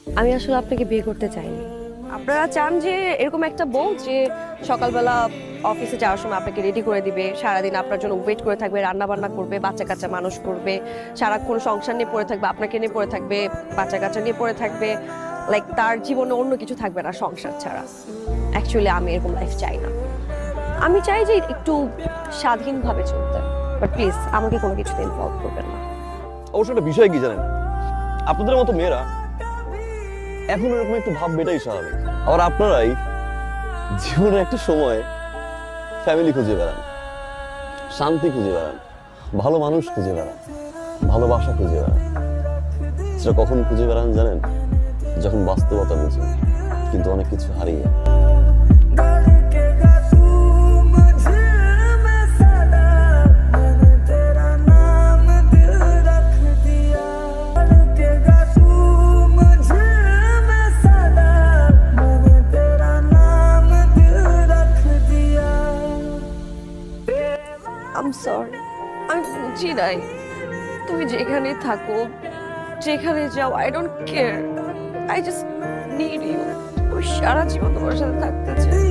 আমি আসলে আপনাকে বিয়ে করতে চাইনি। আপনারা চান যে এরকম একটা বউ যে সকালবেলা অফিসে যাওয়ার সময় আপনাকে রেডি করে দিবে, সারাদিন আপনার জন্য ওয়েট করে থাকবে, রান্না বান্না করবে, বাচ্চা কাচ্চা মানুষ করবে, সারাক্ষণ সংসার নিয়ে পড়ে থাকবে, আপনাকে নিয়ে পড়ে থাকবে, বাচ্চা কাচ্চা নিয়ে পড়ে থাকবে, লাইক তার জীবনে অন্য কিছু থাকবে না সংসার ছাড়া। অ্যাকচুয়ালি আমি এরকম লাইফ চাই না। আমি চাই যে একটু স্বাধীনভাবে চলতে, বাট প্লিজ আমাকে কোনো কিছুতে ইনভলভ করবেন না। অবশ্য একটা বিষয় কি জানেন, আপনাদের মতো মেয়েরা এখন এরকম একটু ভাববে, এটাই স্বাভাবিক। আবার আপনারাই জীবনের একটা সময় ফ্যামিলি খুঁজে বেড়ান, শান্তি খুঁজে বেড়ান, ভালো মানুষ খুঁজে বেড়ান, ভালোবাসা খুঁজে বেড়ান। সেটা কখন খুঁজে বেড়ান জানেন? যখন বাস্তবতা বুঝেন, কিন্তু অনেক কিছু হারিয়ে। আই এম সরি, আমি বুঝি নাই। তুমি যেখানে থাকো, যেখানে যাও, I don't care, I just need you. আমি সারা জীবন তোমার সাথে থাকতে চাই।